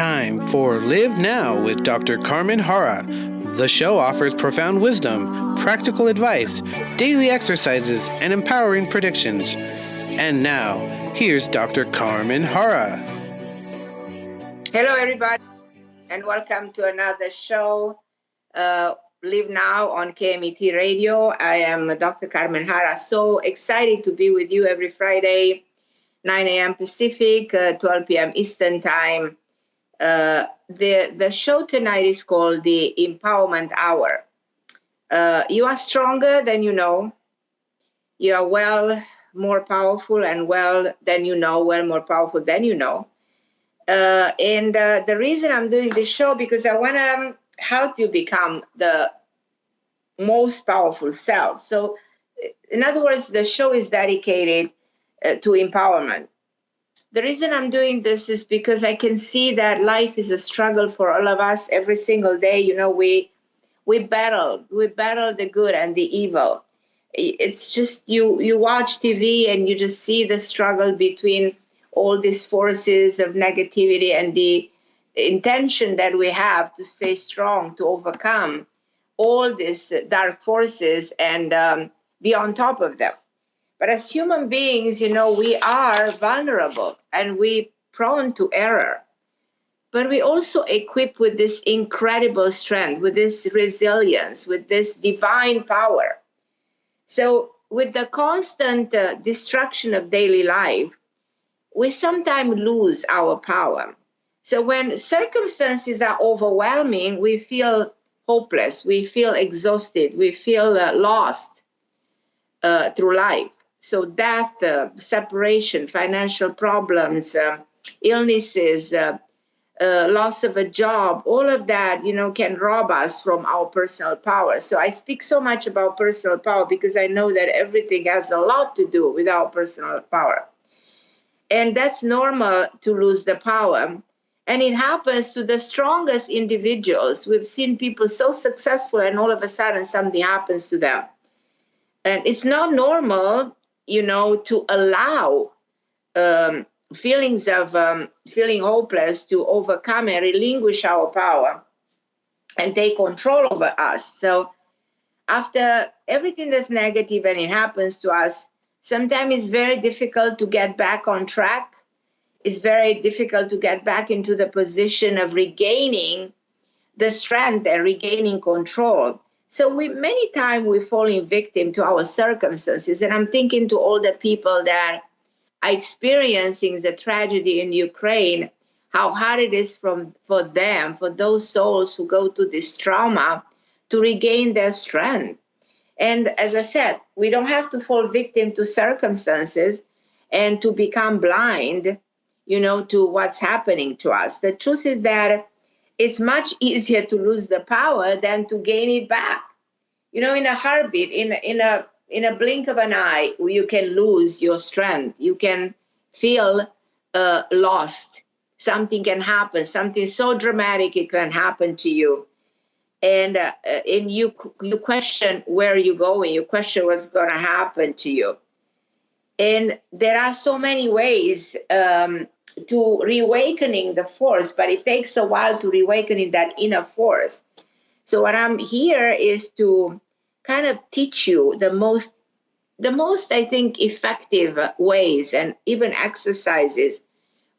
time for Live Now with Dr. Carmen Harra. The show offers profound wisdom, practical advice, daily exercises, and empowering predictions. And now, here's Dr. Carmen Harra. Hello, everybody, and welcome to another show, Live Now on KMET Radio. I am Dr. Carmen Harra. So excited to be with you every Friday, 9 a.m. Pacific, 12 p.m. Eastern Time. The show tonight is called the Empowerment Hour. You are stronger than you know. You are well more powerful and well more powerful than you know. And the reason I'm doing this show, because I want to help you become the most powerful self. So, in other words, the show is dedicated to empowerment. The reason I'm doing this is because I can see that life is a struggle for all of us every single day. You know, we battle the good and the evil. It's just you watch TV and you just see the struggle between all these forces of negativity and the intention that we have to stay strong, to overcome all these dark forces and be on top of them. But as human beings, you know, we are vulnerable and we prone to error. But we also equipped with this incredible strength, with this resilience, with this divine power. So with the constant distraction of daily life, we sometimes lose our power. So when circumstances are overwhelming, we feel hopeless, we feel exhausted, we feel lost through life. So death, separation, financial problems, illnesses, loss of a job, all of that, you know, can rob us from our personal power. So I speak so much about personal power because I know that everything has a lot to do with our personal power. And that's normal to lose the power. And it happens to the strongest individuals. We've seen people so successful and all of a sudden something happens to them. And it's not normal, you know, to allow feelings of feeling hopeless to overcome and relinquish our power and take control over us. So after everything that's negative and it happens to us, sometimes it's very difficult to get back on track. It's very difficult to get back into the position of regaining the strength and regaining control. So many times we fall in victim to our circumstances. And I'm thinking to all the people that are experiencing the tragedy in Ukraine, how hard it is for them, for those souls who go to this trauma, to regain their strength. And as I said, we don't have to fall victim to circumstances and to become blind, you know, to what's happening to us. The truth is that it's much easier to lose the power than to gain it back. You know, in a heartbeat, in a blink of an eye, you can lose your strength. You can feel lost. Something can happen. Something so dramatic it can happen to you. And you question where you're going. You question what's going to happen to you. And there are so many ways to reawakening the force, but it takes a while to reawakening that inner force. So what I'm here is to kind of teach you the most, I think, effective ways and even exercises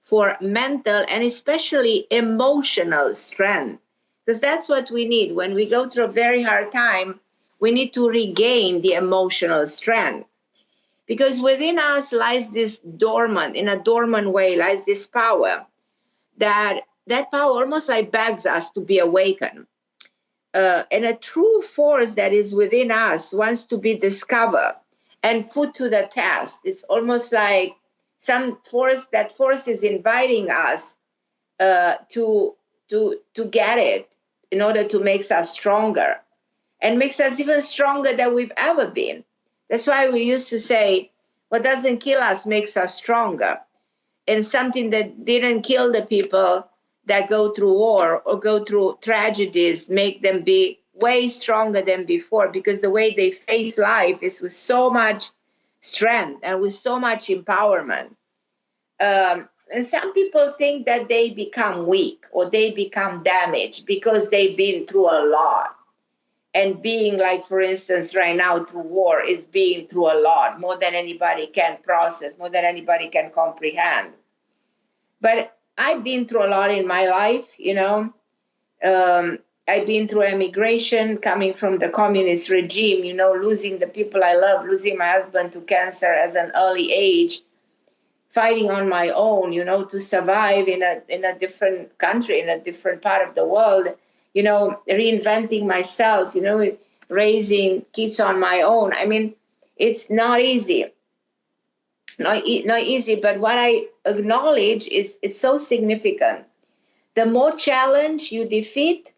for mental and especially emotional strength. Because that's what we need. When we go through a very hard time, we need to regain the emotional strength. Because within us lies this in a dormant way, lies this power that power almost like begs us to be awakened. And a true force that is within us wants to be discovered and put to the test. It's almost like that force is inviting us to get it in order to make us stronger and makes us even stronger than we've ever been. That's why we used to say, what doesn't kill us makes us stronger. And something that didn't kill the people that go through war or go through tragedies make them be way stronger than before, because the way they face life is with so much strength and with so much empowerment. and some people think that they become weak or they become damaged because they've been through a lot. And being like, for instance, right now through war is being through a lot, more than anybody can process, more than anybody can comprehend. But I've been through a lot in my life, you know. I've been through immigration, coming from the communist regime, you know, losing the people I love, losing my husband to cancer at an early age, fighting on my own, you know, to survive in a different country, in a different part of the world, you know, reinventing myself, you know, raising kids on my own. I mean, it's not easy. Not easy, but what I acknowledge is it's so significant. The more challenge you defeat,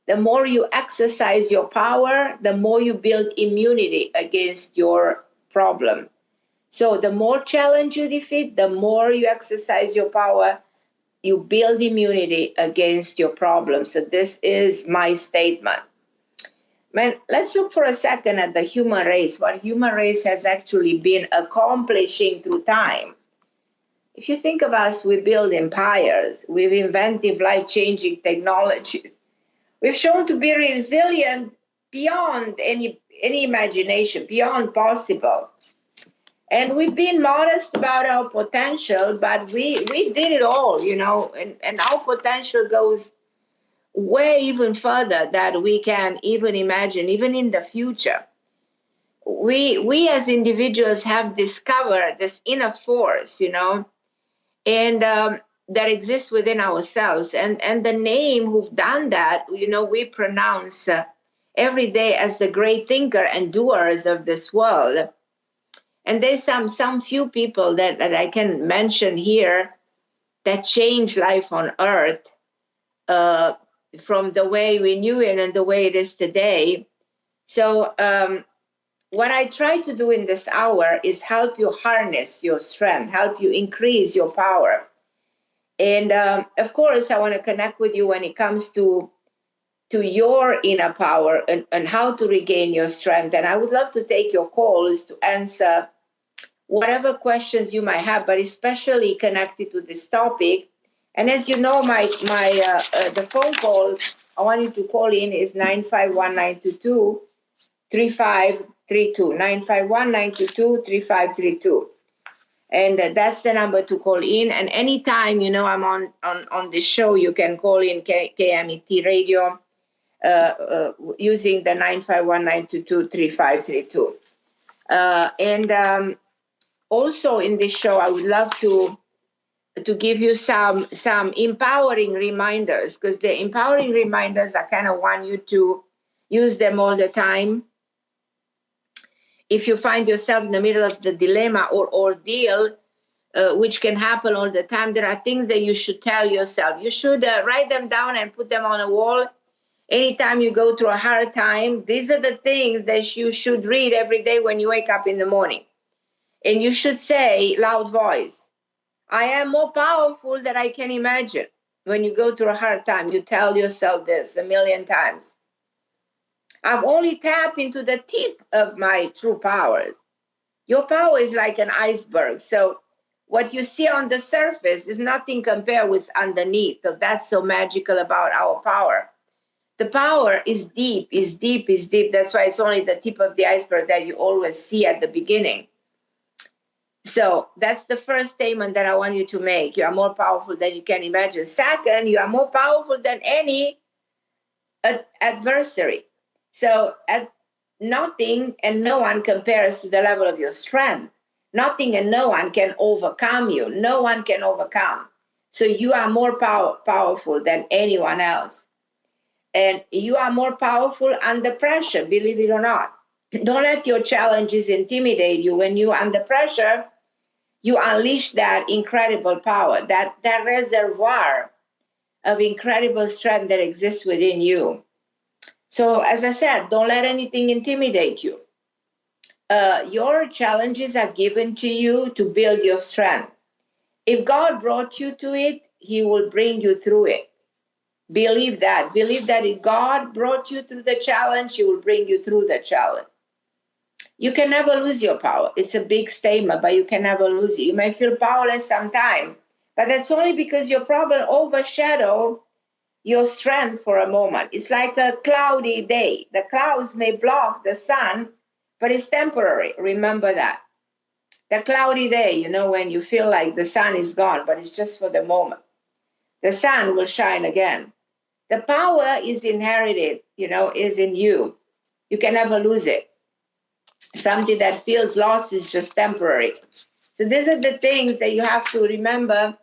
the more you exercise your power, the more you build immunity against your problem. So the more challenge you defeat, the more you exercise your power, you build immunity against your problem. So this is my statement. Man, let's look for a second at the human race, what human race has actually been accomplishing through time. If you think of us, we build empires, we've invented life-changing technologies. We've shown to be resilient beyond any imagination, beyond possible. And we've been modest about our potential, but we did it all, you know, and our potential goes way even further than we can even imagine, even in the future. We as individuals have discovered this inner force, you know, and that exists within ourselves. And the name who've done that, you know, we pronounce every day as the great thinker and doers of this world. And there's some few people that I can mention here that changed life on earth from the way we knew it and the way it is today. So what I try to do in this hour is help you harness your strength, help you increase your power. And of course, I want to connect with you when it comes to your inner power and how to regain your strength. And I would love to take your calls to answer whatever questions you might have, but especially connected to this topic. And as you know, the phone call I want you to call in is 951-922-3532, 951-922-3532. And that's the number to call in. And anytime, you know, I'm on the show, you can call in KMET Radio using the 951-922-3532. And also in this show, I would love to give you some empowering reminders, because the empowering reminders, I kind of want you to use them all the time. If you find yourself in the middle of the dilemma or ordeal, which can happen all the time, there are things that you should tell yourself. You should write them down and put them on a wall. Anytime you go through a hard time, these are the things that you should read every day when you wake up in the morning. And you should say, loud voice, I am more powerful than I can imagine. When you go through a hard time, you tell yourself this 1,000,000 times. I've only tapped into the tip of my true powers. Your power is like an iceberg. So what you see on the surface is nothing compared with underneath. So that's so magical about our power. The power is deep, is deep, is deep. That's why it's only the tip of the iceberg that you always see at the beginning. So that's the first statement that I want you to make. You are more powerful than you can imagine. Second, you are more powerful than any adversary. So nothing and no one compares to the level of your strength. Nothing and no one can overcome you. No one can overcome. So you are more powerful than anyone else. And you are more powerful under pressure, believe it or not. Don't let your challenges intimidate you. When you're under pressure, you unleash that incredible power, that reservoir of incredible strength that exists within you. So as I said, don't let anything intimidate you. Your challenges are given to you to build your strength. If God brought you to it, he will bring you through it. Believe that. Believe that if God brought you through the challenge, he will bring you through the challenge. You can never lose your power. It's a big statement, but you can never lose it. You may feel powerless sometimes, But that's only because your problem overshadow your strength for a moment. It's like a cloudy day. The clouds may block the sun, but it's temporary. Remember that. The cloudy day, you know, when you feel like the sun is gone, but it's just for the moment. The sun will shine again. The power is inherited, you know, is in you. You can never lose it. Something that feels lost is just temporary. So these are the things that you have to remember.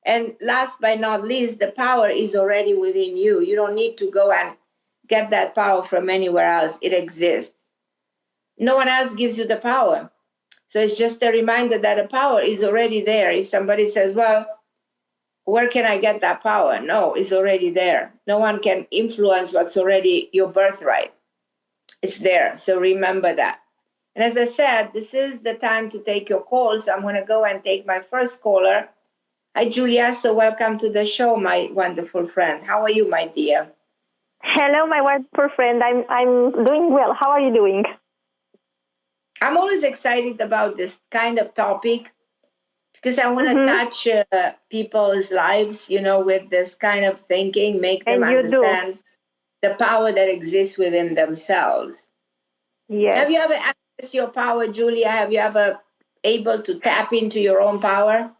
And last but not least, the power is already within you. You don't need to go and get that power from anywhere else. It exists. No one else gives you the power. So it's just a reminder that the power is already there. If somebody says, well, where can I get that power? No, it's already there. No one can influence what's already your birthright. It's there. So remember that. And as I said, this is the time to take your calls. I'm going to go and take my first caller. Hi, Julia. So welcome to the show, my wonderful friend. How are you, my dear? Hello, my wonderful friend. I'm doing well. How are you doing? I'm always excited about this kind of topic because I want to touch people's lives, you know, with this kind of thinking, make them understand the power that exists within themselves. Yes. Have you ever accessed your power, Julia? Have you ever able to tap into your own power?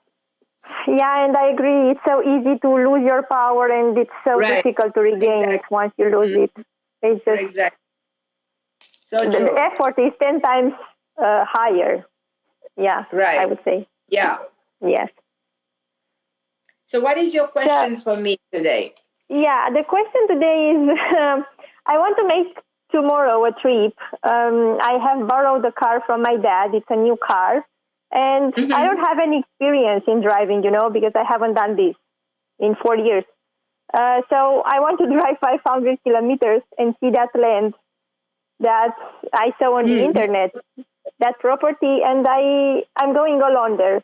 Yeah, and I agree. It's so easy to lose your power, and it's so difficult to regain it once you lose it. It's just so true. The effort is 10 times higher. Yeah, I would say. Yeah. Yes. So what is your question for me today? Yeah, the question today is, I want to make tomorrow a trip. I have borrowed a car from my dad. It's a new car. And I don't have any experience in driving, you know, because I haven't done this in 4 years. So I want to drive 500 kilometers and see that land that I saw on the internet, that property, and I'm going alone there.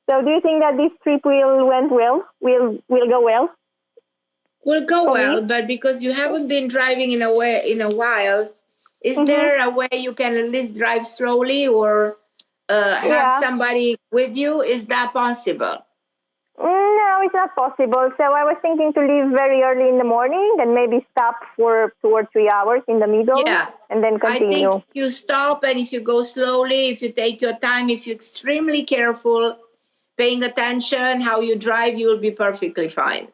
So do you think that this trip will go well? Will go well, but because you haven't been driving in a while, is there a way you can at least drive slowly or have somebody with you? Is that possible? No, it's not possible. So I was thinking to leave very early in the morning and maybe stop for 2 or 3 hours in the middle and then continue. I think if you stop and if you go slowly, if you take your time, if you're extremely careful, paying attention how you drive, you will be perfectly fine.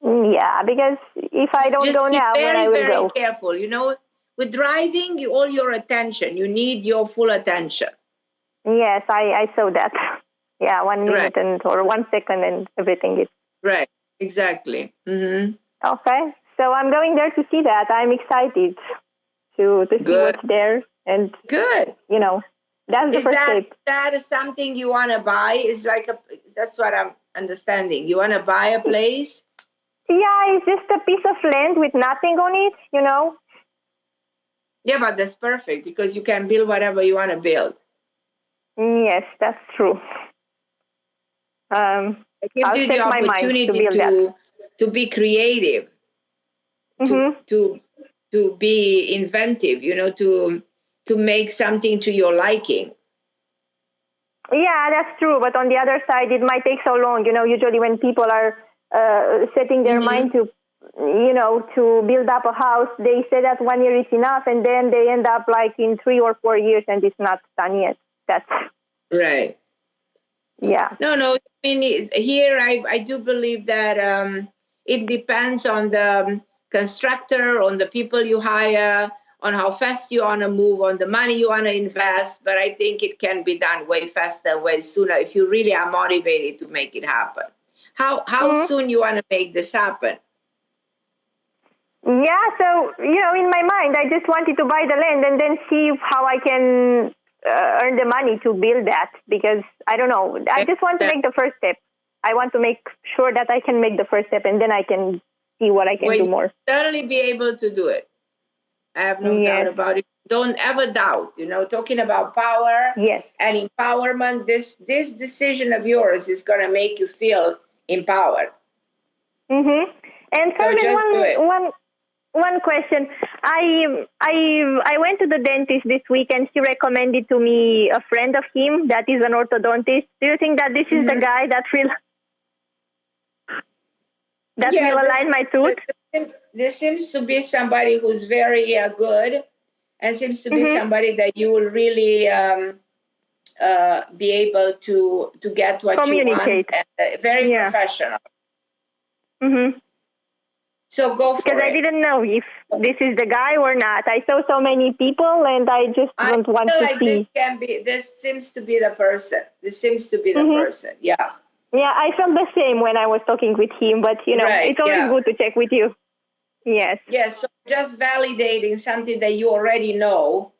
Yeah, because if I don't go now, then I will go. Just be very, very careful. You know, with driving, all your attention. You need your full attention. Yes, I saw that. Yeah, 1 minute or 1 second and everything is. Right, exactly. Okay, so I'm going there to see that. I'm excited to see what's there. And you know, that's the first step. That is something you want to buy? Is like that's what I'm understanding. You want to buy a place? Yeah, it's just a piece of land with nothing on it, you know. Yeah, but that's perfect because you can build whatever you want to build. Yes, that's true. It gives you the opportunity to be creative, to be inventive, you know, to make something to your liking. Yeah, that's true. But on the other side, it might take so long. You know, usually when people are setting their mind to, you know, to build up a house, they say that 1 year is enough, and then they end up like in 3 or 4 years, and it's not done yet. That's right. Yeah. No. I mean, here I do believe that it depends on the constructor, on the people you hire, on how fast you want to move, on the money you want to invest. But I think it can be done way faster, way sooner if you really are motivated to make it happen. How soon you want to make this happen? Yeah, so, you know, in my mind, I just wanted to buy the land and then see how I can earn the money to build that, because I don't know. I just want to make the first step. I want to make sure that I can make the first step, and then I can see what I can do more. You'll certainly be able to do it. I have no doubt about it. Don't ever doubt, you know, talking about power and empowerment, this decision of yours is going to make you feel empowered. And Carmen, one question. I went to the dentist this week, and he recommended to me a friend of him that is an orthodontist. Do you think that this is the guy that will That will align my truth. There seems to be somebody who's very good, and seems to be somebody that you will really be able to get what you want. And, very professional. Mm-hmm. So go for it. Because I didn't know if this is the guy or not. I saw so many people, and I just don't want to see. This seems to be the person. This seems to be the person. Yeah. Yeah, I felt the same when I was talking with him, but it's always good to check with you. Yes. Yes. So just validating something that you already know.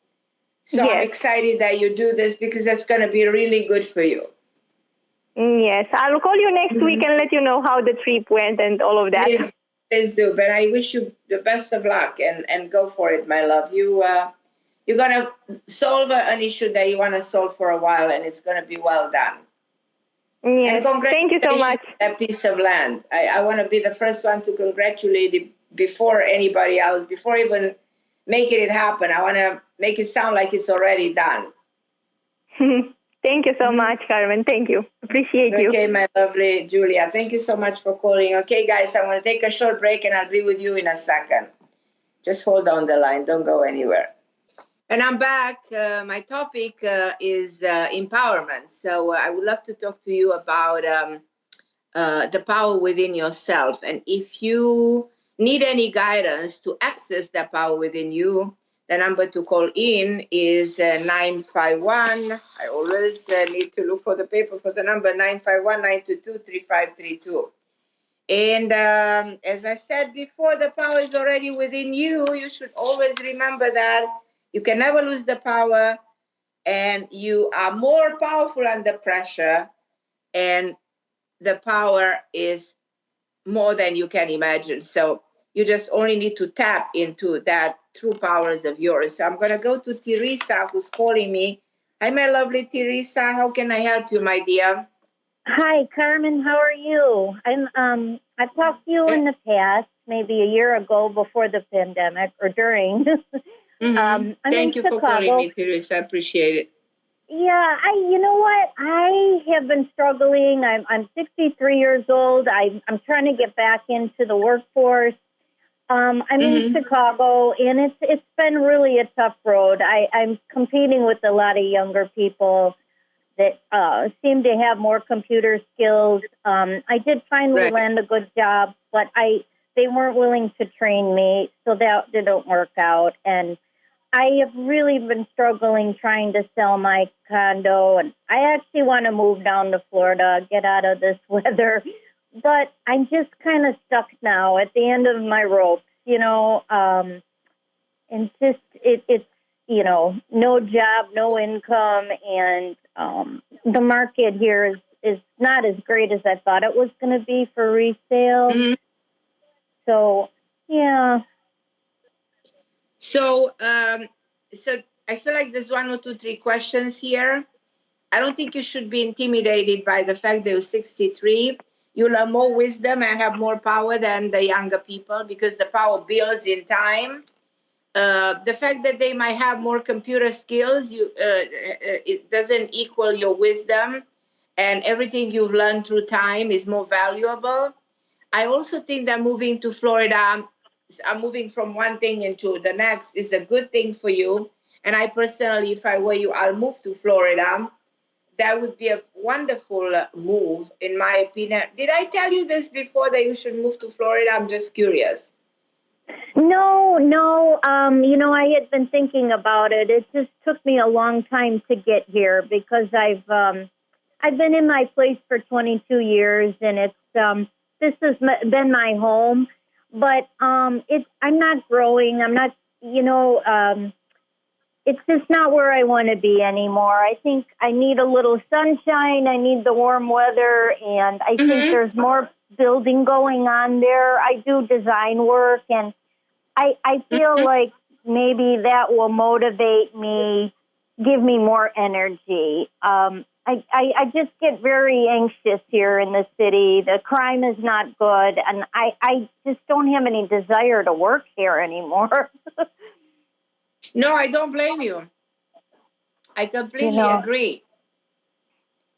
So I'm excited that you do this because that's going to be really good for you. Yes. I'll call you next week and let you know how the trip went and all of that. Please do. But I wish you the best of luck and go for it, my love. You're going to solve an issue that you want to solve for a while, and it's going to be well done. Yes. And thank you so much. That piece of land. I want to be the first one to congratulate you before anybody else, before even making it happen. I want to make it sound like it's already done. Thank you so much, Carmen. Thank you. Appreciate you. Okay, my lovely Julia. Thank you so much for calling. Okay, guys, I'm going to take a short break and I'll be with you in a second. Just hold on the line. Don't go anywhere. And I'm back. My topic is empowerment. So I would love to talk to you about the power within yourself. And if you need any guidance to access that power within you, the number to call in is 951. I always need to look for the paper for the number, 951-922-3532. And as I said before, the power is already within you. You should always remember that. You can never lose the power, and you are more powerful under pressure, and the power is more than you can imagine. So you just only need to tap into that true powers of yours. So I'm going to go to Teresa, who's calling me. Hi, my lovely Teresa. How can I help you, my dear? Hi, Carmen. How are you? I've talked to you in the past, maybe a year ago before the pandemic or during. Thank you for calling me, Teresa. I appreciate it. Yeah, you know what? I have been struggling. I'm 63 years old. I'm trying to get back into the workforce. I'm in Chicago, and it's been really a tough road. I'm competing with a lot of younger people that seem to have more computer skills. I did finally land a good job, but they weren't willing to train me, so that didn't work out. And I have really been struggling trying to sell my condo, and I actually want to move down to Florida, get out of this weather, but I'm just kind of stuck now at the end of my rope, and just it's no job, no income, and the market here is not as great as I thought it was going to be for resale. So, yeah. So I feel like there's 1 or 2, 3 questions here. I don't think you should be intimidated by the fact that you're 63. You'll have more wisdom and have more power than the younger people because the power builds in time. The fact that they might have more computer skills, it doesn't equal your wisdom, and everything you've learned through time is more valuable. I also think that moving to Florida, moving from one thing into the next is a good thing for you. And I personally, if I were you, I'll move to Florida. That would be a wonderful move, in my opinion. Did I tell you this before, that you should move to Florida? I'm just curious. No. I had been thinking about it. It just took me a long time to get here because I've been in my place for 22 years, and it's this has been my home. But I'm not growing. I'm not, it's just not where I want to be anymore. I think I need a little sunshine. I need the warm weather, and I think there's more building going on there. I do design work, and I feel like maybe that will motivate me, give me more energy. I just get very anxious here in the city. The crime is not good, and I just don't have any desire to work here anymore. No, I don't blame you. I completely agree.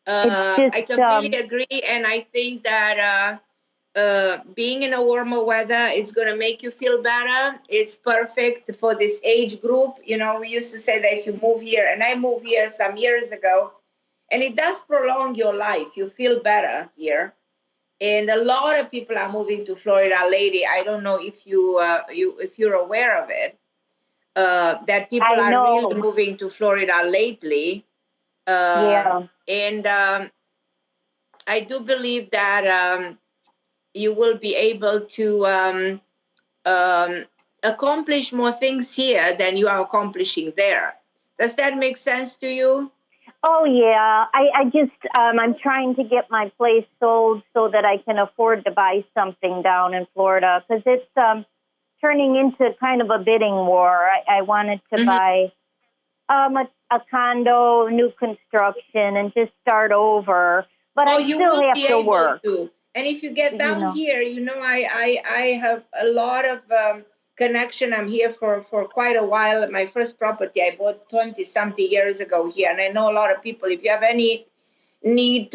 I completely agree, and I think that being in a warmer weather is going to make you feel better. It's perfect for this age group. You know, we used to say that if you move here, and I moved here some years ago, and it does prolong your life. You feel better here. And a lot of people are moving to Florida lately. I don't know if if you're aware of it. That people are really moving to Florida lately. And I do believe that you will be able to accomplish more things here than you are accomplishing there. Does that make sense to you? Oh, yeah. I just, I'm trying to get my place sold so that I can afford to buy something down in Florida, because it's turning into kind of a bidding war. I wanted to buy a condo, new construction, and just start over. But I still have to work. And if you get down here, you know, I have a lot of connection. I'm here for quite a while. My first property I bought 20-something years ago here. And I know a lot of people. If you have any need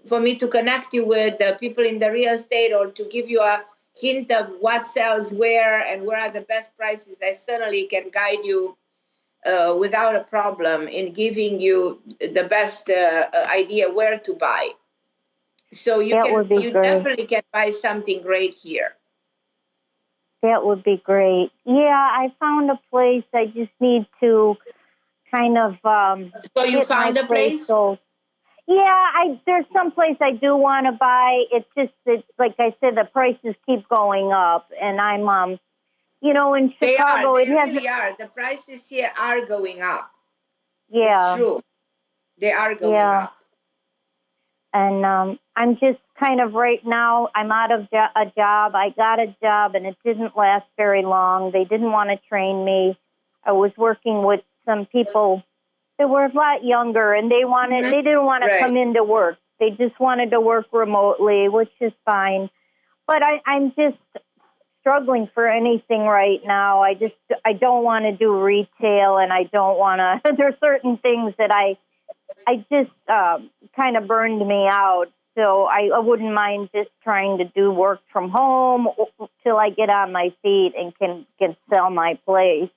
for me to connect you with people in the real estate, or to give you a hint of what sells where and where are the best prices, I certainly can guide you without a problem in giving you the best idea where to buy. So you definitely can buy something great here. That would be great. Yeah, I found a place. I just need to kind of so you found a place? Sold. Yeah, there's some place I do want to buy. It's like I said, the prices keep going up, and I'm you know, in Chicago, they really are. The prices here are going up. Yeah, it's true. They are going up. And I'm just kind of right now, I'm out of a job. I got a job, and it didn't last very long. They didn't want to train me. I was working with some people that were a lot younger, and they didn't want to come into work. They just wanted to work remotely, which is fine. But I'm just struggling for anything right now. I don't want to do retail, and I don't want to. There's certain things that I just kind of burned me out. So I wouldn't mind just trying to do work from home till I get on my feet and can sell my place.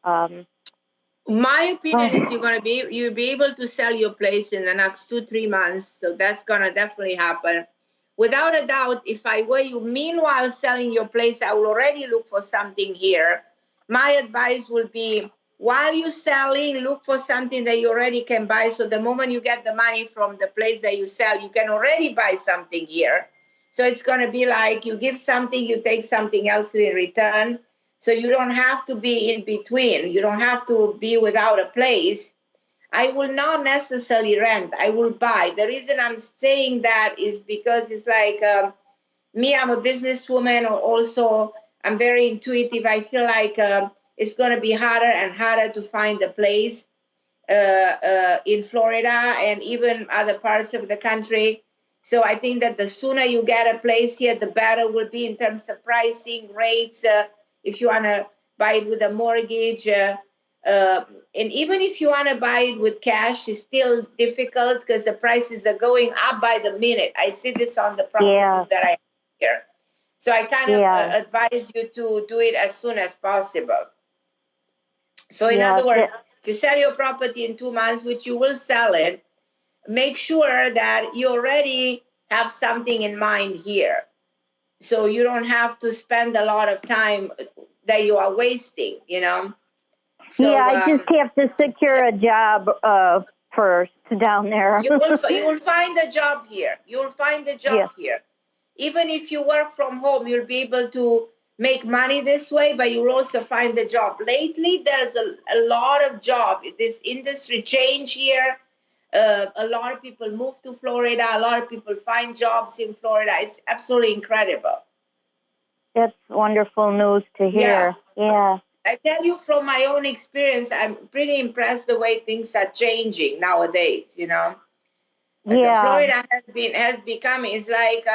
My opinion is you'll be able to sell your place in the next 2-3 months. So that's gonna definitely happen. Without a doubt, if I were you, meanwhile selling your place, I will already look for something here. My advice would be, while you're selling, look for something that you already can buy. So the moment you get the money from the place that you sell, you can already buy something here. So it's going to be like you give something, you take something else in return. So you don't have to be in between. You don't have to be without a place. I will not necessarily rent. I will buy. The reason I'm saying that is because it's like me, I'm a businesswoman. Also, I'm very intuitive. I feel like it's going to be harder and harder to find a place in Florida and even other parts of the country. So I think that the sooner you get a place here, the better will be in terms of pricing, rates. If you want to buy it with a mortgage, and even if you want to buy it with cash, it's still difficult because the prices are going up by the minute. I see this on the properties that I have here. So I kind of advise you to do it as soon as possible. So in other words, if you sell your property in 2 months, which you will sell it, make sure that you already have something in mind here. So you don't have to spend a lot of time that you are wasting, you know. So, I just have to secure a job first down there. you will find a job here. You'll find a job here. Even if you work from home, you'll be able to make money this way, but you'll also find a job. Lately, there's a lot of job. This industry change here. A lot of people move to Florida. A lot of people find jobs in Florida. It's absolutely incredible. That's wonderful news to hear. Yeah. I tell you from my own experience, I'm pretty impressed the way things are changing nowadays, you know. Florida has become, it's like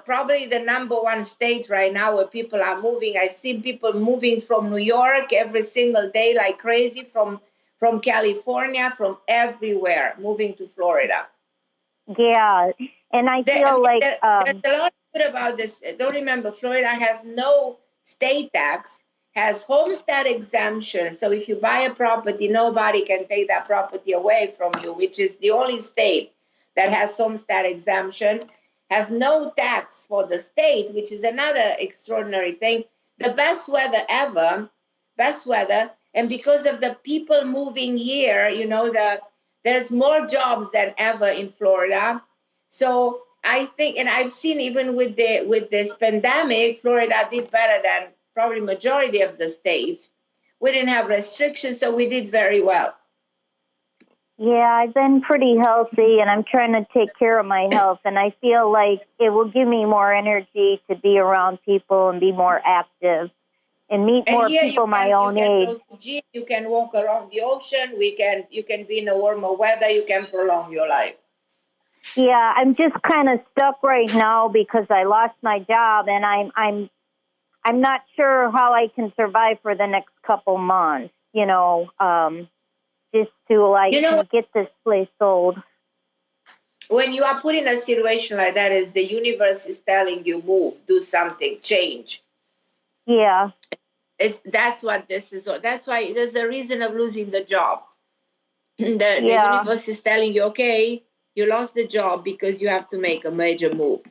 probably the #1 state right now where people are moving. I've seen people moving from New York every single day like crazy, from California, from everywhere, moving to Florida. Yeah, and I feel like there's a lot of good about this. Don't remember, Florida has no state tax, has homestead exemption. So if you buy a property, nobody can take that property away from you, which is the only state that has homestead exemption, has no tax for the state, which is another extraordinary thing. The best weather ever, best weather. And because of the people moving here, there's more jobs than ever in Florida. So I think, and I've seen even with this pandemic, Florida did better than probably majority of the states. We didn't have restrictions, so we did very well. Yeah, I've been pretty healthy, and I'm trying to take care of my health, and I feel like it will give me more energy to be around people and be more active and meet more people my own age. Go to gym, you can walk around the ocean. You can be in a warmer weather. You can prolong your life. Yeah, I'm just kind of stuck right now because I lost my job, and I'm not sure how I can survive for the next couple months. Just to get this place sold. When you are put in a situation like that, is the universe is telling you, move, do something, change. Yeah. That's what this is. That's why there's a reason of losing the job. The universe is telling you, okay, you lost the job because you have to make a major move.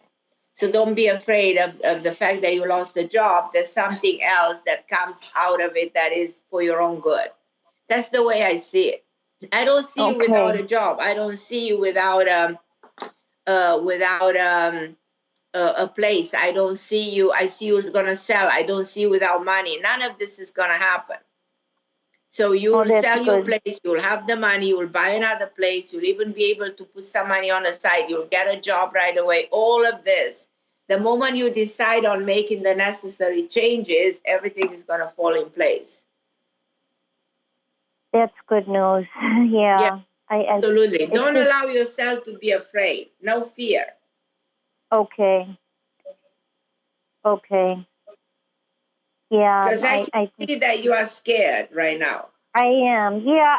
So don't be afraid of the fact that you lost the job. There's something else that comes out of it that is for your own good. That's the way I see it. I don't see you without a job. I don't see you without a place. I don't see you. I see you going to sell. I don't see you without money. None of this is going to happen. So you will sell your place. You will have the money. You will buy another place. You'll even be able to put some money on the side. You'll get a job right away. All of this. The moment you decide on making the necessary changes, everything is going to fall in place. That's good news. Yeah. Absolutely. Don't allow yourself to be afraid. No fear. Okay. Yeah. Because I can see that you are scared right now. I am. Yeah.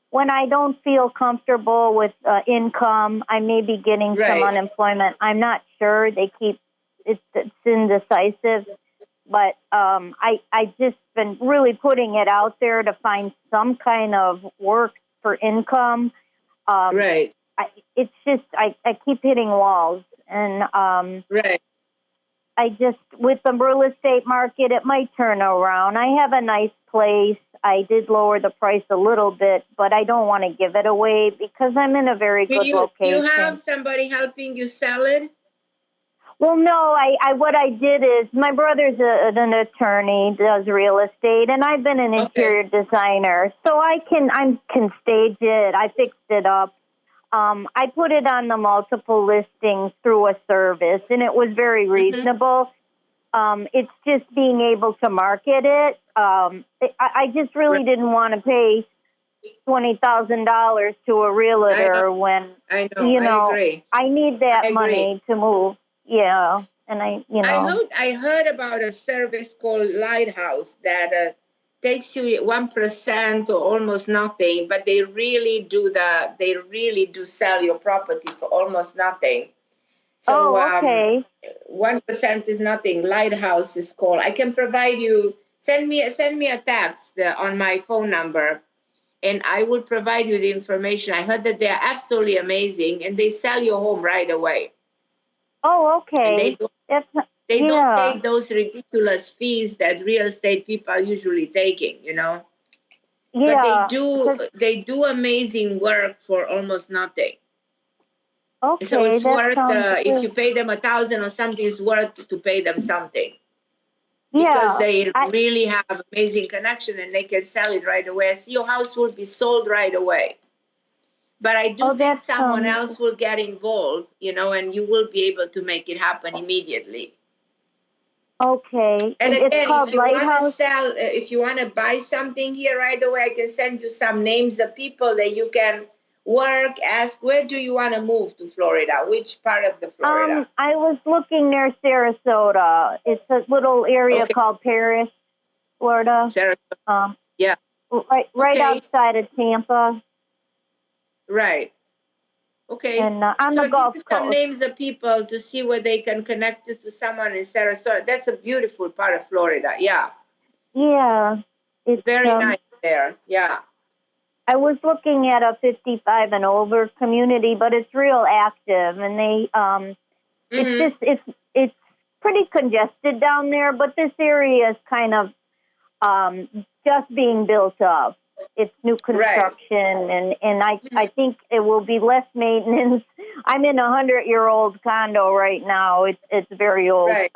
When I don't feel comfortable with income, I may be getting some unemployment. I'm not sure. It's indecisive. But I just been really putting it out there to find some kind of work for income. Right. It's just I keep hitting walls, and I just, with the real estate market, it might turn around. I have a nice place. I did lower the price a little bit, but I don't want to give it away because I'm in a very good location. You have somebody helping you sell it? Well, no, what I did is my brother's an attorney, does real estate, and I've been an interior designer, so I can stage it. I fixed it up. I put it on the multiple listings through a service, and it was very reasonable. It's just being able to market it. I just really didn't want to pay $20,000 to a realtor when I agree. I need that money to move. Yeah, and I heard about a service called Lighthouse that takes you 1% or almost nothing, but they really do sell your property for almost nothing. So 1% is nothing. Lighthouse is called. I can provide you. Send me a text on my phone number, and I will provide you the information. I heard that they are absolutely amazing, and they sell your home right away. Oh, okay. They don't take those ridiculous fees that real estate people are usually taking, Yeah. But they do amazing work for almost nothing. Okay. So it's worth, if you pay them $1,000 or something, it's worth to pay them something. Yeah. Because they really have amazing connection and they can sell it right away. So your house will be sold right away. But I do think someone else will get involved, and you will be able to make it happen immediately. Okay. And again, if you want to sell, if you want to buy something here right away, I can send you some names of people that you can work. Ask, where do you want to move to Florida? Which part of the Florida? I was looking near Sarasota. It's a little area called Paris, Florida. Sarasota. Right outside of Tampa. Right. Okay. and on So the give Gulf me some Coast. names of people to see where they can connect you to someone in Sarasota. That's a beautiful part of Florida. Yeah. Yeah, it's Very nice there. Yeah. I was looking at a 55 and over community, but it's real active, and they Mm-hmm. it's pretty congested down there, but this area is kind of just being built up. It's new construction, and I think it will be less maintenance. I'm in a 100-year-old condo right now. It's very old, Right.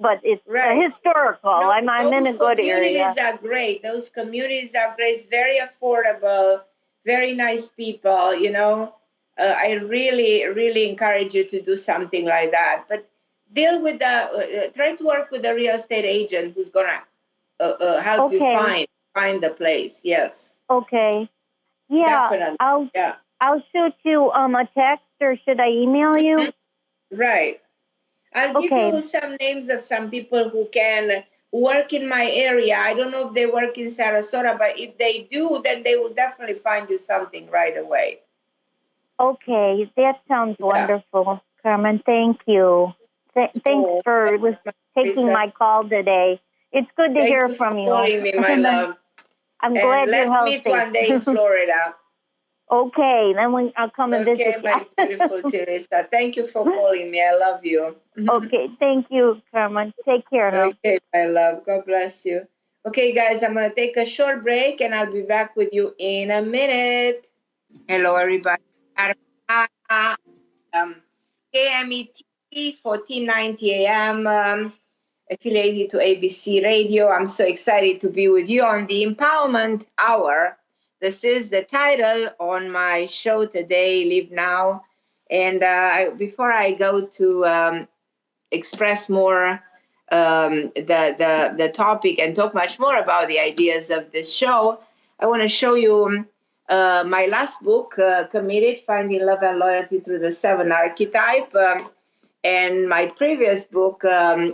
but it's historical. No, I'm in a good area. Those communities are great. Those communities are great. It's very affordable, very nice people. You know, I really, really encourage you to do something like that. But deal with the try to work with a real estate agent who's gonna help you find the place. Yes. Okay. Yeah. Definitely. I'll shoot you a text, or should I email you? Right. I'll give you some names of some people who can work in my area. I don't know if they work in Sarasota, but if they do, then they will definitely find you something right away. Okay, that sounds wonderful, Carmen. Thank you. Thanks for taking my call today. It's good to hear from you. Thank you for calling me, my love. I'm glad you're healthy. Let's meet one day in Florida. Okay, then I'll come and visit. Okay, my beautiful Teresa. Thank you for calling me. I love you. Okay, thank you, Carmen. Take care now. Okay, my love. God bless you. Okay, guys, I'm going to take a short break, and I'll be back with you in a minute. Hello, everybody. KMET 1490 AM, affiliated to ABC Radio. I'm so excited to be with you on the Empowerment Hour. This is the title on my show today, Live Now. And before I go to express more the topic and talk much more about the ideas of this show, I want to show you my last book, Committed, Finding Love and Loyalty Through the Seven Archetype, and my previous book,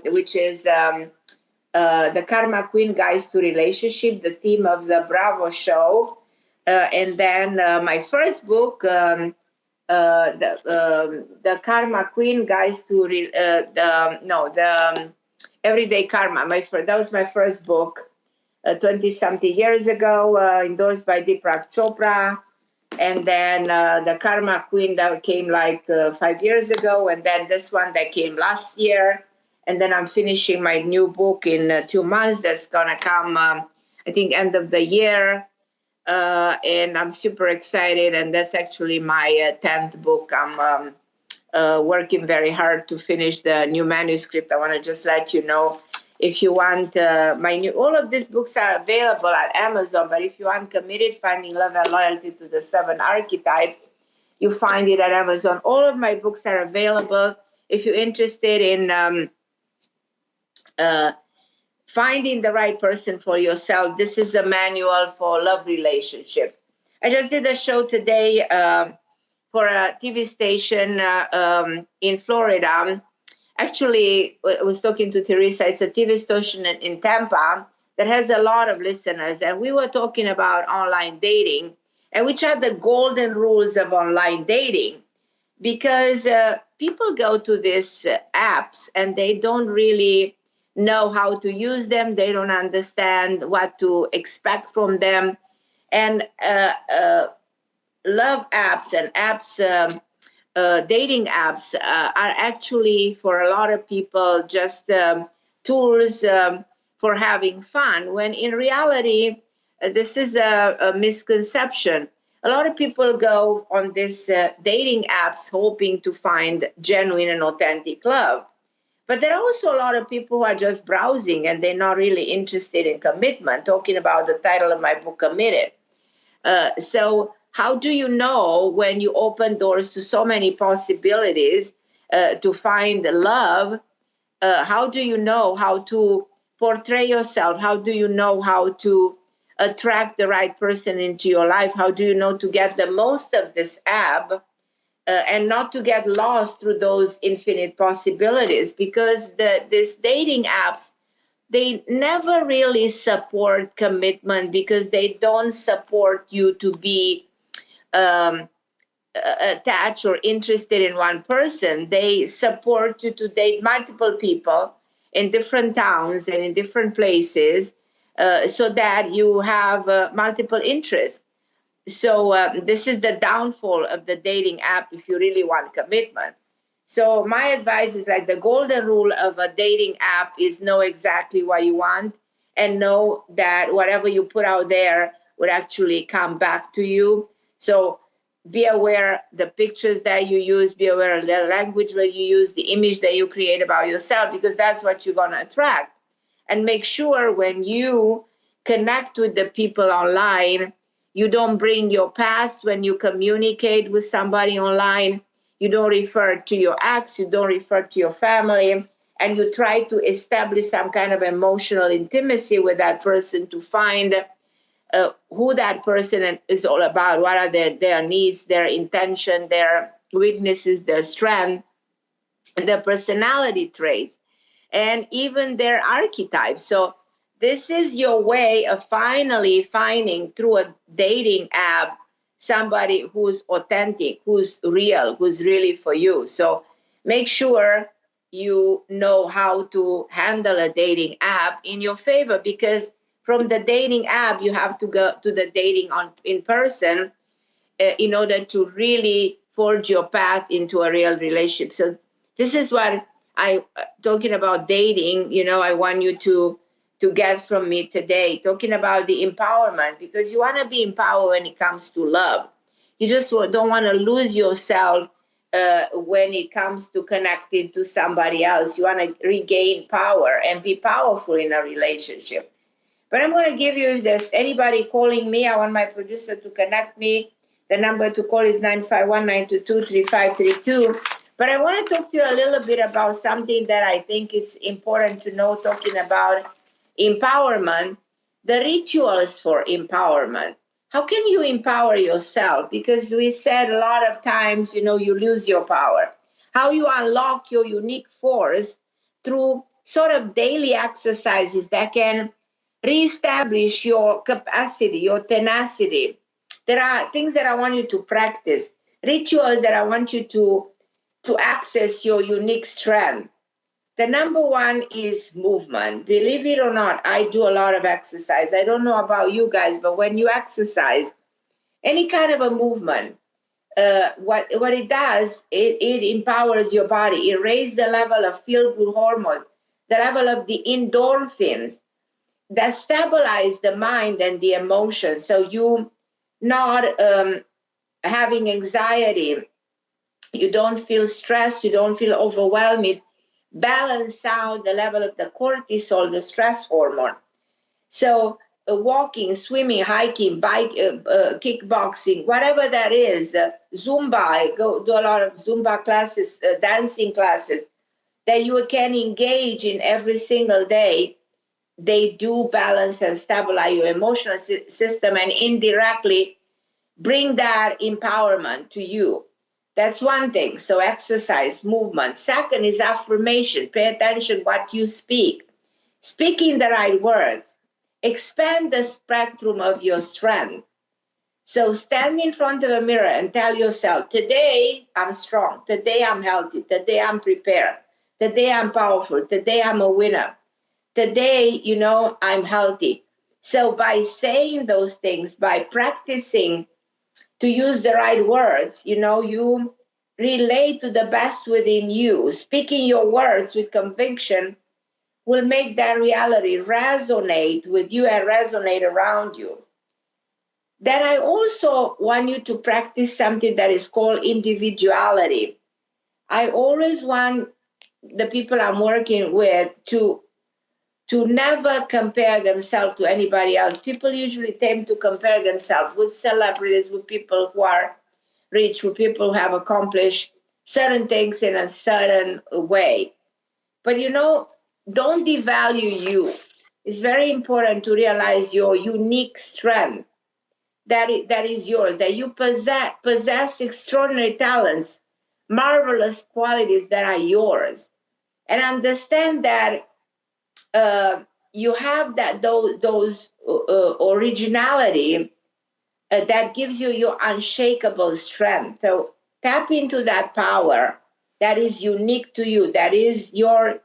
which is The Karma Queen Guides to Relationship, the theme of the Bravo show. And then my first book, the Karma Queen Guides to the Everyday Karma. That was my first book, 20-something years ago, endorsed by Deepak Chopra. And then the Karma Queen that came like 5 years ago, and then this one that came last year. And then I'm finishing my new book in 2 months. That's gonna come, I think, end of the year. And I'm super excited, and that's actually my 10th book. I'm working very hard to finish the new manuscript. I want to just let you know, if you want all of these books are available at Amazon, but if you want Committed, Finding Love and Loyalty to the Seven Archetype, you find it at Amazon. All of my books are available. If you're interested in finding the right person for yourself, this is a manual for love relationships. I just did a show today for a TV station in Florida. Actually, I was talking to Teresa. It's a TV station in Tampa that has a lot of listeners. And we were talking about online dating and which are the golden rules of online dating. Because people go to these apps and they don't really know how to use them. They don't understand what to expect from them. And love apps and apps, dating apps are actually, for a lot of people, just tools for having fun, when in reality, this is a misconception. A lot of people go on these dating apps hoping to find genuine and authentic love. But there are also a lot of people who are just browsing and they're not really interested in commitment, talking about the title of my book, Committed. So how do you know, when you open doors to so many possibilities to find love, how do you know how to portray yourself? How do you know how to attract the right person into your life? How do you know to get the most of this app and not to get lost through those infinite possibilities? Because these dating apps, they never really support commitment, because they don't support you to be attached or interested in one person. They support you to date multiple people in different towns and in different places, so that you have multiple interests. So this is the downfall of the dating app if you really want commitment. So my advice is like the golden rule of a dating app is know exactly what you want and know that whatever you put out there would actually come back to you. So be aware the pictures that you use, be aware of the language that you use, the image that you create about yourself, because that's what you're going to attract. And make sure when you connect with the people online, you don't bring your past when you communicate with somebody online. You don't refer to your ex, you don't refer to your family, and you try to establish some kind of emotional intimacy with that person to find who that person is all about, what are their needs, their intention, their weaknesses, their strength, their personality traits, and even their archetypes. So this is your way of finally finding through a dating app somebody who's authentic, who's real, who's really for you. So make sure you know how to handle a dating app in your favor, because from the dating app, you have to go to the dating in person in order to really forge your path into a real relationship. So this is what talking about dating, I want you to get from me today, talking about the empowerment, because you want to be empowered when it comes to love. You just don't want to lose yourself when it comes to connecting to somebody else. You want to regain power and be powerful in a relationship. But I'm going to give you, if there's anybody calling me, I want my producer to connect me. The number to call is 951-922-3532. But I want to talk to you a little bit about something that I think it's important to know, talking about empowerment, the rituals for empowerment. How can you empower yourself? Because we said a lot of times, you lose your power. How you unlock your unique force through sort of daily exercises that can reestablish your capacity, your tenacity. There are things that I want you to practice, rituals that I want you to access your unique strength. The number one is movement. Believe it or not, I do a lot of exercise. I don't know about you guys, but when you exercise, any kind of a movement, what it does, it empowers your body. It raises the level of feel-good hormones, the level of the endorphins that stabilize the mind and the emotions. So you not having anxiety, you don't feel stressed, you don't feel overwhelmed. Balance out the level of the cortisol, the stress hormone. So walking, swimming, hiking, bike, kickboxing, whatever that is, Zumba, I go do a lot of Zumba classes, dancing classes that you can engage in every single day. They do balance and stabilize your emotional system and indirectly bring that empowerment to you. That's one thing. So exercise, movement. Second is affirmation. Pay attention what you speak. Speaking the right words. Expand the spectrum of your strength. So stand in front of a mirror and tell yourself, today I'm strong. Today I'm healthy. Today I'm prepared. Today I'm powerful. Today I'm a winner. Today, I'm healthy. So by saying those things, by practicing to use the right words, you relate to the best within you. Speaking your words with conviction will make that reality resonate with you and resonate around you. Then I also want you to practice something that is called individuality. I always want the people I'm working with to never compare themselves to anybody else. People usually tend to compare themselves with celebrities, with people who are rich, with people who have accomplished certain things in a certain way. But don't devalue you. It's very important to realize your unique strength that is yours, that you possess extraordinary talents, marvelous qualities that are yours. And understand that you have those originality that gives you your unshakable strength. So tap into that power that is unique to you, that is your,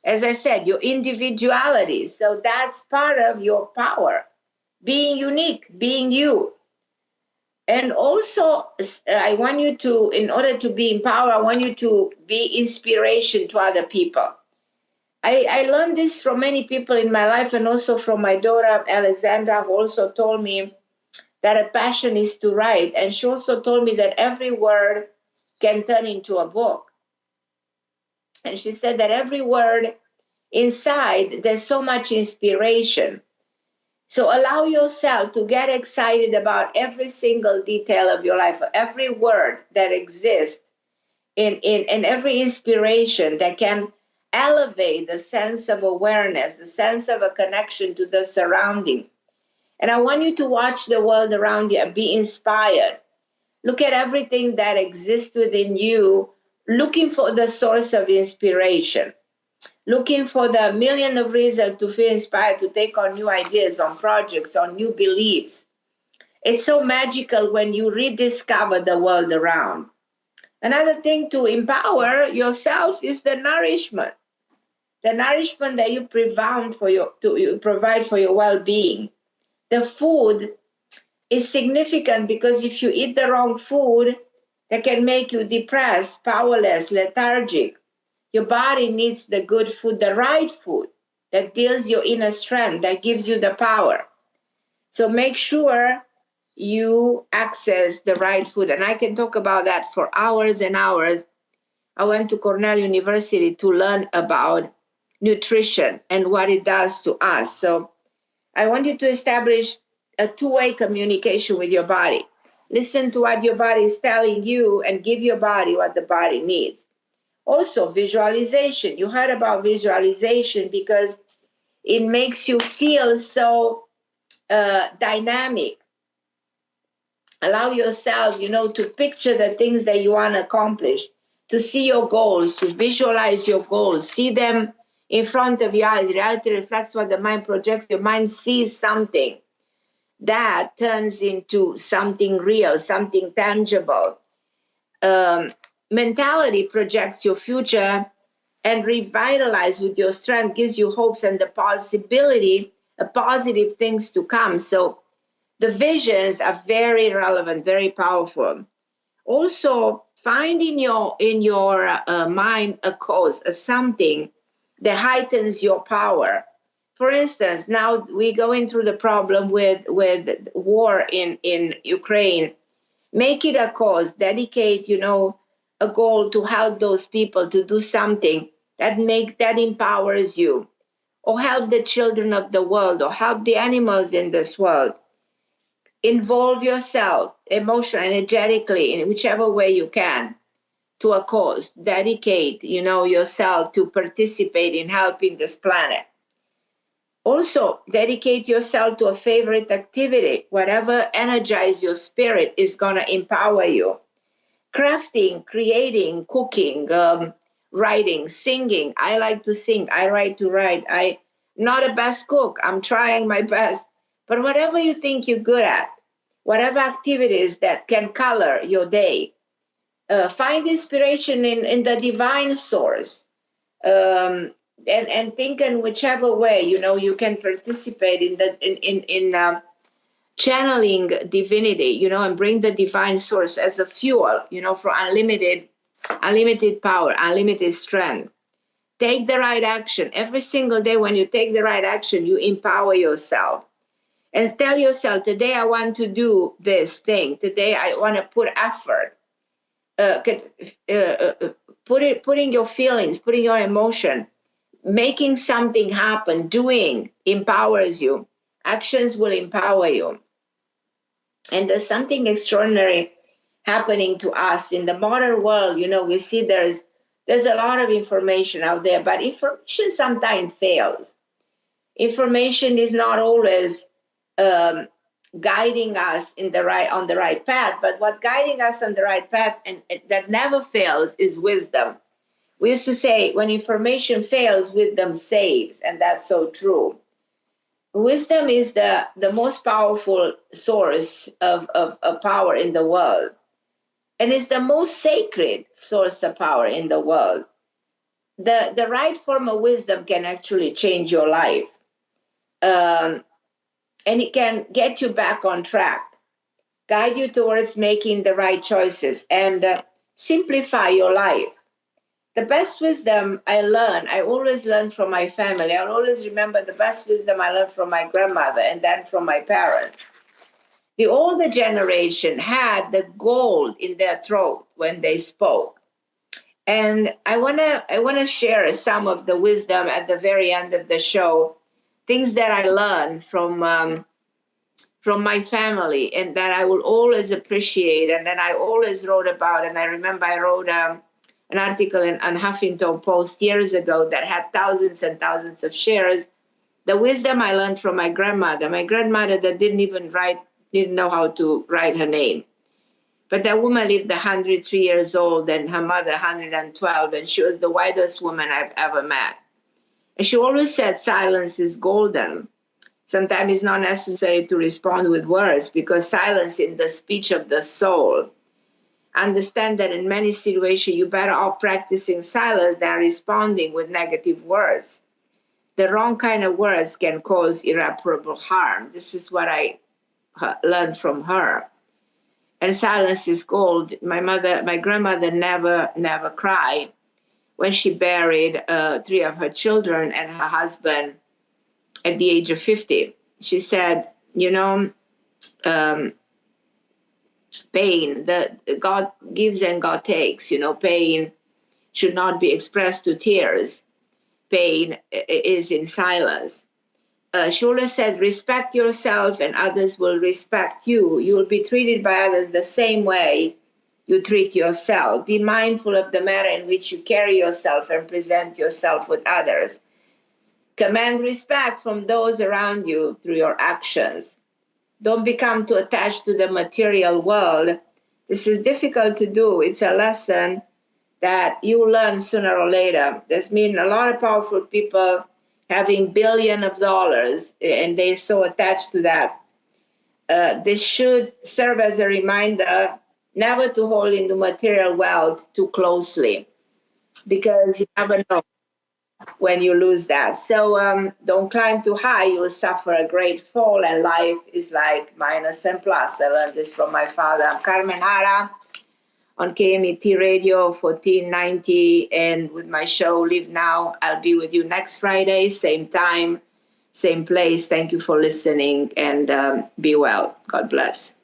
as I said, your individuality. So that's part of your power, being unique, being you. And also, I want you to, in order to be in power, I want you to be inspiration to other people. I learned this from many people in my life, and also from my daughter, Alexandra, who also told me that a passion is to write. And she also told me that every word can turn into a book. And she said that every word inside, there's so much inspiration. So allow yourself to get excited about every single detail of your life, every word that exists in every inspiration that can elevate the sense of awareness, the sense of a connection to the surrounding. And I want you to watch the world around you and be inspired. Look at everything that exists within you, looking for the source of inspiration, looking for the million of reasons to feel inspired to take on new ideas, on projects, on new beliefs. It's so magical when you rediscover the world around. Another thing to empower yourself is the nourishment that you provide for your well-being. The food is significant because if you eat the wrong food, that can make you depressed, powerless, lethargic. Your body needs the good food, the right food that builds your inner strength, that gives you the power. So make sure you access the right food. And I can talk about that for hours and hours. I went to Cornell University to learn about nutrition and what it does to us. So I want you to establish a two-way communication with your body. Listen to what your body is telling you and give your body what the body needs. Also, visualization. You heard about visualization because it makes you feel so dynamic. Allow yourself, to picture the things that you want to accomplish, to see your goals, to visualize your goals, see them in front of your eyes. Reality reflects what the mind projects. Your mind sees something that turns into something real, something tangible. Mentality projects your future and revitalize with your strength, gives you hopes and the possibility of positive things to come. So the visions are very relevant, very powerful. Also, find in your mind a cause of something that heightens your power. For instance, now we're going through the problem with war in Ukraine. Make it a cause, dedicate, a goal to help those people, to do something that empowers you, or help the children of the world, or help the animals in this world. Involve yourself emotionally, energetically, in whichever way you can, to a cause. Dedicate, yourself to participate in helping this planet. Also, dedicate yourself to a favorite activity. Whatever energizes your spirit is going to empower you. Crafting, creating, cooking, writing, singing. I like to sing. I like to write. I'm not a best cook. I'm trying my best. But whatever you think you're good at, whatever activities that can color your day, find inspiration in the divine source. And think in whichever way, you can participate in channeling divinity, and bring the divine source as a fuel, for unlimited power, unlimited strength. Take the right action. Every single day when you take the right action, you empower yourself. And tell yourself, today I want to do this thing. Today I want to put effort. Putting your feelings, putting your emotion, making something happen, doing empowers you. Actions will empower you. And there's something extraordinary happening to us in the modern world. We see there's a lot of information out there, but information sometimes fails. Information is not always guiding us on the right path, but what guiding us on the right path and that never fails is wisdom. We used to say, when information fails, wisdom saves, and that's so true. wisdom is the most powerful source of power in the world. And it's the most sacred source of power in the world. The right form of wisdom can actually change your life. And it can get you back on track, guide you towards making the right choices, and simplify your life. The best wisdom I always learn from my family. I always remember the best wisdom I learned from my grandmother and then from my parents. The older generation had the gold in their throat when they spoke. And I wanna share some of the wisdom at the very end of the show, things that I learned from my family and that I will always appreciate and that I always wrote about. And I remember I wrote an article on Huffington Post years ago that had thousands and thousands of shares. The wisdom I learned from my grandmother that didn't know how to write her name. But that woman lived 103 years old and her mother 112, and she was the wisest woman I've ever met. And she always said silence is golden. Sometimes it's not necessary to respond with words because silence is the speech of the soul. Understand that in many situations you're better off practicing silence than responding with negative words. The wrong kind of words can cause irreparable harm. This is what I learned from her. And silence is gold. My grandmother never cried when she buried 3 of her children and her husband at the age of 50. She said, pain, God gives and God takes. Pain should not be expressed to tears. Pain is in silence. She always said, respect yourself and others will respect you. You will be treated by others the same way you treat yourself. Be mindful of the manner in which you carry yourself and present yourself with others. Command respect from those around you through your actions. Don't become too attached to the material world. This is difficult to do. It's a lesson that you learn sooner or later. There's been a lot of powerful people having billions of dollars, and they're so attached to that. This should serve as a reminder never to hold into material wealth too closely, because you never know when you lose that. So don't climb too high, you will suffer a great fall, and life is like minus and plus. I learned this from my father. I'm Carmen Harra on KMET Radio 1490, and with my show Live Now. I'll be with you next Friday, same time, same place. Thank you for listening, and be well. God bless.